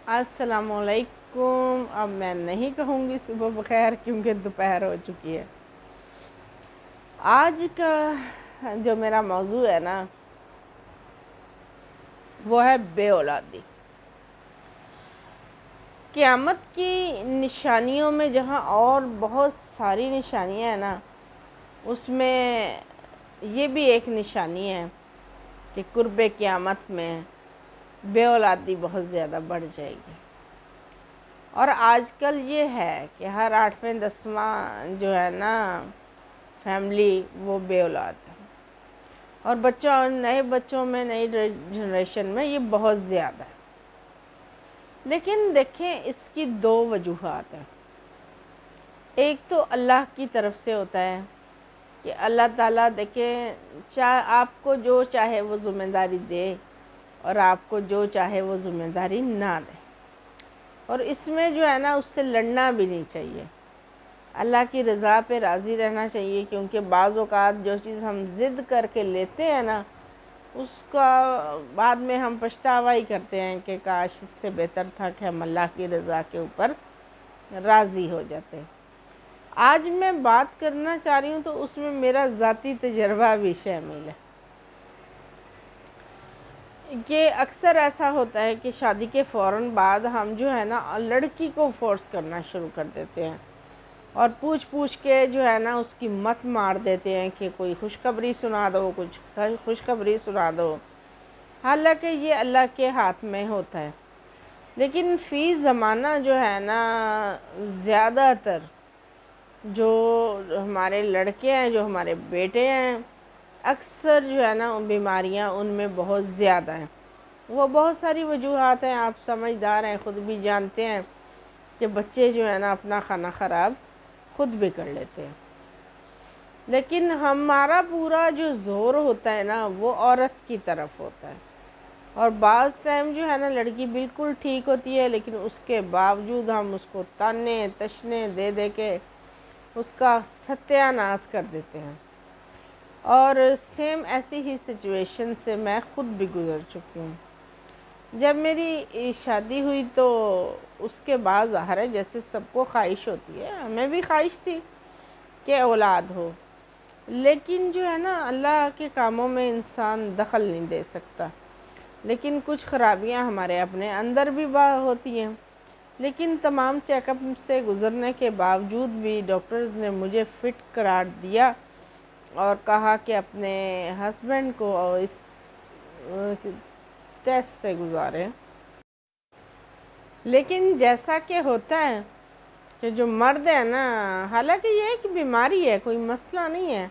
السلام علیکم۔ اب میں نہیں کہوں گی صبح بخیر کیونکہ دوپہر ہو چکی ہے۔ آج کا جو میرا موضوع ہے نا وہ ہے بے اولادی۔ قیامت کی نشانیوں میں جہاں اور بہت ساری نشانیاں ہیں نا، اس میں یہ بھی ایک نشانی ہے کہ قرب قیامت میں بے اولادی بہت زیادہ بڑھ جائے گی۔ اور آج کل یہ ہے کہ ہر 8واں 10واں جو ہے نا فیملی وہ بے اولاد ہے، اور نئے بچوں میں نئی جنریشن میں یہ بہت زیادہ ہے۔ لیکن دیکھیں اس کی دو وجوہات ہیں۔ ایک تو اللہ کی طرف سے ہوتا ہے کہ اللہ تعالیٰ دیکھیں آپ کو جو چاہے وہ ذمہ داری دے اور آپ کو جو چاہے وہ ذمہ داری نہ دے، اور اس میں جو ہے نا اس سے لڑنا بھی نہیں چاہیے۔ اللہ کی رضا پہ راضی رہنا چاہیے، کیونکہ بعض اوقات جو چیز ہم ضد کر کے لیتے ہیں نا اس کا بعد میں ہم پچھتاوا ہی کرتے ہیں کہ کاش اس سے بہتر تھا کہ ہم اللہ کی رضا کے اوپر راضی ہو جاتے۔ آج میں بات کرنا چاہ رہی ہوں تو اس میں میرا ذاتی تجربہ بھی شامل ہے کہ اکثر ایسا ہوتا ہے کہ شادی کے فوراً بعد ہم جو ہے نا لڑکی کو فورس کرنا شروع کر دیتے ہیں، اور پوچھ کے جو ہے نا اس کی مت مار دیتے ہیں کہ کوئی خوشخبری سنا دو، کچھ خوشخبری سنا دو، حالانکہ یہ اللہ کے ہاتھ میں ہوتا ہے۔ لیکن فی زمانہ جو ہے نا زیادہ تر جو ہمارے لڑکے ہیں، جو ہمارے بیٹے ہیں، اکثر جو ہے نا بیماریاں ان میں بہت زیادہ ہیں۔ وہ بہت ساری وجوہات ہیں، آپ سمجھدار ہیں، خود بھی جانتے ہیں کہ بچے جو ہے نا اپنا کھانا خراب خود بھی کر لیتے ہیں۔ لیکن ہمارا پورا جو زور ہوتا ہے نا وہ عورت کی طرف ہوتا ہے، اور بعض ٹائم جو ہے نا لڑکی بالکل ٹھیک ہوتی ہے لیکن اس کے باوجود ہم اس کو تانے تشنے دے کے اس کا ستیہ ناش کر دیتے ہیں۔ اور سیم ایسی ہی سچویشن سے میں خود بھی گزر چکی ہوں۔ جب میری شادی ہوئی تو اس کے بعد ظاہر ہے جیسے سب کو خواہش ہوتی ہے، ہمیں بھی خواہش تھی کہ اولاد ہو، لیکن جو ہے نا اللہ کے کاموں میں انسان دخل نہیں دے سکتا۔ لیکن کچھ خرابیاں ہمارے اپنے اندر بھی ہوتی ہیں، لیکن تمام چیک اپ سے گزرنے کے باوجود بھی ڈاکٹرز نے مجھے فٹ قرار دیا اور کہا کہ اپنے ہسبینڈ کو اس ٹیسٹ سے گزاریں۔ لیکن جیسا کہ ہوتا ہے کہ جو مرد ہے نا، حالانکہ یہ ایک بیماری ہے، کوئی مسئلہ نہیں ہے،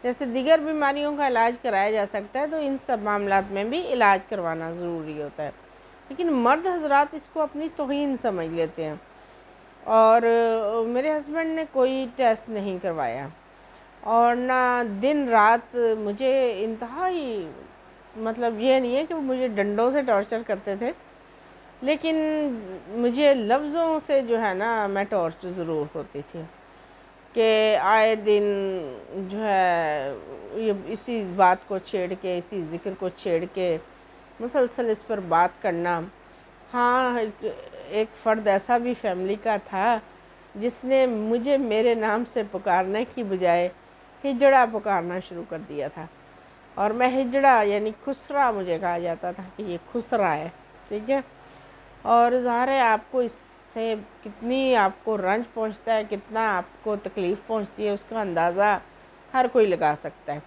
جیسے دیگر بیماریوں کا علاج کرایا جا سکتا ہے تو ان سب معاملات میں بھی علاج کروانا ضروری ہوتا ہے، لیکن مرد حضرات اس کو اپنی توہین سمجھ لیتے ہیں۔ اور میرے ہسبینڈ نے کوئی ٹیسٹ نہیں کروایا، اور نہ دن رات مجھے انتہائی، مطلب یہ نہیں ہے کہ وہ مجھے ڈنڈوں سے ٹارچر کرتے تھے، لیکن مجھے لفظوں سے جو ہے نا میں ٹارچر ضرور ہوتی تھی کہ آئے دن جو ہے یہ اسی بات کو چھیڑ کے، اسی ذکر کو چھیڑ کے مسلسل اس پر بات کرنا۔ ہاں، ایک فرد ایسا بھی فیملی کا تھا جس نے مجھے میرے نام سے پکارنے کی بجائے ہجڑا پکارنا شروع کر دیا تھا، اور میں ہجڑا یعنی خسرا مجھے کہا جاتا تھا کہ یہ خسرا ہے، ٹھیک ہے۔ اور ظاہر ہے آپ کو اس سے کتنی آپ کو رنج پہنچتا ہے، کتنا آپ کو تکلیف پہنچتی ہے، اس کا اندازہ ہر کوئی لگا سکتا ہے۔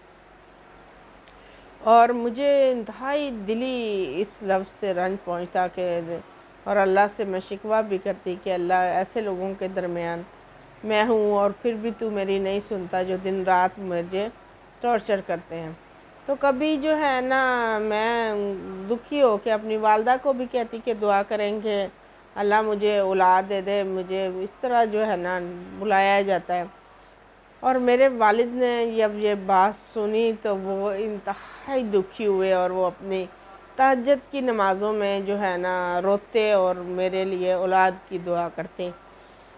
اور مجھے انتہائی دلی اس لفظ سے رنج پہنچتا کہ، اور اللہ سے میں شکوہ بھی کرتی کہ اللہ ایسے لوگوں کے درمیان میں ہوں اور پھر بھی تو میری نہیں سنتا، جو دن رات مجھے ٹارچر کرتے ہیں۔ تو کبھی جو ہے نا میں دکھی ہو کے اپنی والدہ کو بھی کہتی کہ دعا کریں کہ اللہ مجھے اولاد دے دے، مجھے اس طرح جو ہے نا بلایا جاتا ہے۔ اور میرے والد نے جب یہ بات سنی تو وہ انتہائی دکھی ہوئے، اور وہ اپنی تہجد کی نمازوں میں جو ہے نا روتے اور میرے لیے اولاد کی دعا کرتے۔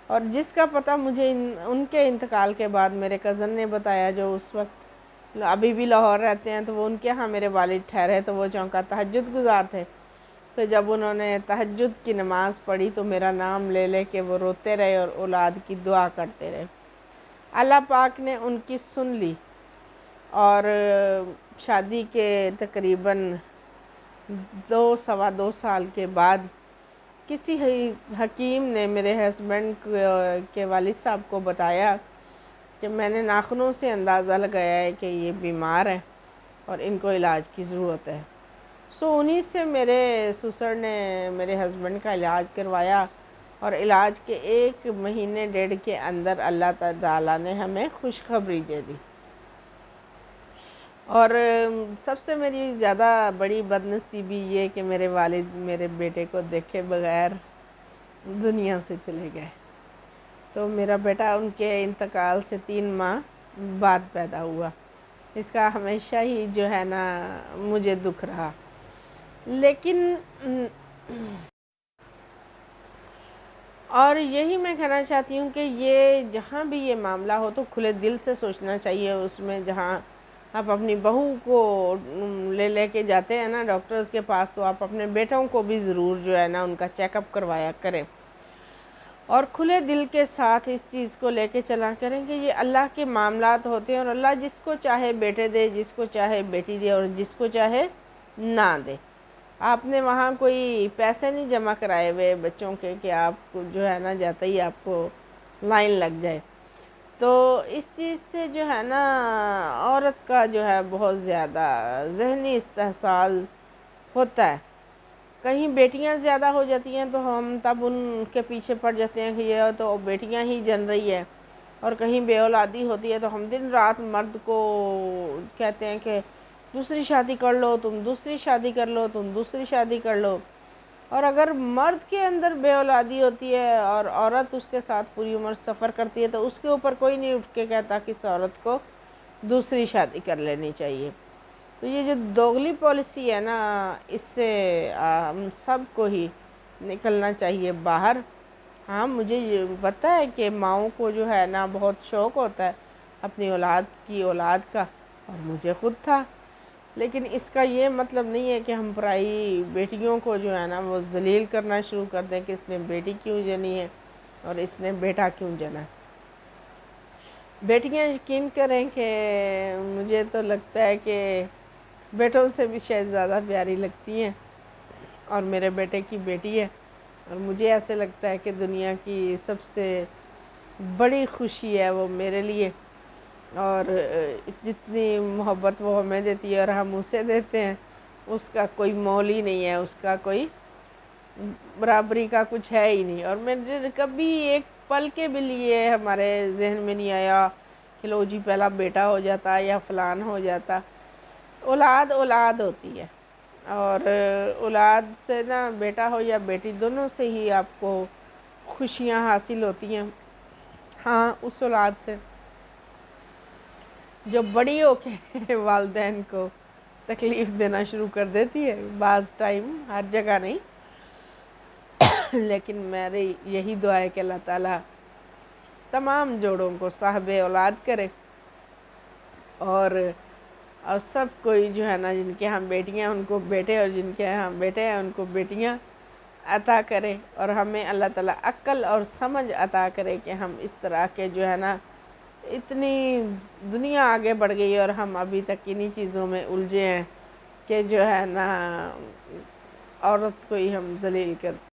اور جس کا پتہ مجھے ان کے انتقال کے بعد میرے کزن نے بتایا، جو اس وقت ابھی بھی لاہور رہتے ہیں، تو وہ ان کے ہاں میرے والد ٹھہرے تو وہ چونکہ تہجد گزار تھے، تو جب انہوں نے تہجد کی نماز پڑھی تو میرا نام لے لے کے وہ روتے رہے اور اولاد کی دعا کرتے رہے۔ اللہ پاک نے ان کی سن لی، اور شادی کے تقریباً 2 سوا 2 سال کے بعد کسی حکیم نے میرے ہسبینڈ کے والد صاحب کو بتایا کہ میں نے ناخنوں سے اندازہ لگایا ہے کہ یہ بیمار ہیں اور ان کو علاج کی ضرورت ہے۔ انہی سے میرے سسر نے میرے ہسبینڈ کا علاج کروایا، اور علاج کے 1 مہینے 1.5 کے اندر اللہ تعالیٰ نے ہمیں خوشخبری دے دی۔ اور سب سے میری زیادہ بڑی بدنصیبی یہ کہ میرے والد میرے بیٹے کو دیکھے بغیر دنیا سے چلے گئے۔ تو میرا بیٹا ان کے انتقال سے 3 ماہ بعد پیدا ہوا۔ اس کا ہمیشہ ہی جو ہے نا مجھے دکھ رہا، لیکن اور یہی میں کہنا چاہتی ہوں کہ یہ جہاں بھی یہ معاملہ ہو تو کھلے دل سے سوچنا چاہیے۔ اس میں جہاں آپ اپنی بہو کو لے کے جاتے ہیں نا ڈاکٹرز کے پاس، تو آپ اپنے بیٹوں کو بھی ضرور جو ہے نا ان کا چیک اپ کروایا کریں، اور کھلے دل کے ساتھ اس چیز کو لے کے چلا کریں کہ یہ اللہ کے معاملات ہوتے ہیں، اور اللہ جس کو چاہے بیٹے دے، جس کو چاہے بیٹی دے، اور جس کو چاہے نہ دے۔ آپ نے وہاں کوئی پیسے نہیں جمع کرائے ہوئے بچوں کے کہ آپ کو جو ہے نا جاتا ہی آپ کو لائن لگ جائے۔ تو اس چیز سے جو ہے نا عورت کا جو ہے بہت زیادہ ذہنی استحصال ہوتا ہے۔ کہیں بیٹیاں زیادہ ہو جاتی ہیں تو ہم تب ان کے پیچھے پڑ جاتے ہیں کہ یہ تو بیٹیاں ہی جن رہی ہے، اور کہیں بے اولادی ہوتی ہے تو ہم دن رات مرد کو کہتے ہیں کہ دوسری شادی کر لو، تم دوسری شادی کر لو، تم دوسری شادی کر لو۔ اور اگر مرد کے اندر بے اولادی ہوتی ہے اور عورت اس کے ساتھ پوری عمر سفر کرتی ہے تو اس کے اوپر کوئی نہیں اٹھ کے کہتا کہ اس عورت کو دوسری شادی کر لینی چاہیے۔ تو یہ جو دوغلی پالیسی ہے نا، اس سے ہم سب کو ہی نکلنا چاہیے باہر۔ ہاں مجھے یہ پتہ ہے کہ ماؤں کو جو ہے نا بہت شوق ہوتا ہے اپنی اولاد کا، اور مجھے خود تھا، لیکن اس کا یہ مطلب نہیں ہے کہ ہم پرائی بیٹیوں کو جو ہے نا وہ ذلیل کرنا شروع کر دیں کہ اس نے بیٹی کیوں جنی ہے اور اس نے بیٹا کیوں جنا ہے۔ بیٹیاں یقین کریں کہ مجھے تو لگتا ہے کہ بیٹوں سے بھی شاید زیادہ پیاری لگتی ہیں، اور میرے بیٹے کی بیٹی ہے، اور مجھے ایسے لگتا ہے کہ دنیا کی سب سے بڑی خوشی ہے وہ میرے لیے، اور جتنی محبت وہ ہمیں دیتی ہے اور ہم اسے دیتے ہیں اس کا کوئی مول ہی نہیں ہے، اس کا کوئی برابری کا کچھ ہے ہی نہیں۔ اور میں کبھی ایک پل کے بھی لیے ہمارے ذہن میں نہیں آیا کہ لو جی پہلا بیٹا ہو جاتا یا فلان ہو جاتا۔ اولاد ہوتی ہے، اور اولاد سے نا بیٹا ہو یا بیٹی دونوں سے ہی آپ کو خوشیاں حاصل ہوتی ہیں۔ ہاں اس اولاد سے جو بڑی ہو کے والدین کو تکلیف دینا شروع کر دیتی ہے، بعض ٹائم، ہر جگہ نہیں، لیکن میری یہی دعا ہے کہ اللہ تعالیٰ تمام جوڑوں کو صاحب اولاد کرے، اور سب کوئی جو ہے نا جن کے ہاں بیٹیاں ان کو بیٹے، اور جن کے ہاں بیٹے ہیں ان کو بیٹیاں عطا کرے، اور ہمیں اللہ تعالیٰ عقل اور سمجھ عطا کرے کہ ہم اس طرح کے جو ہے نا، اتنی دنیا آگے بڑھ گئی اور ہم ابھی تک انہی چیزوں میں الجھے ہیں کہ جو ہے نا عورت کو ہی ہم ذلیل کرتے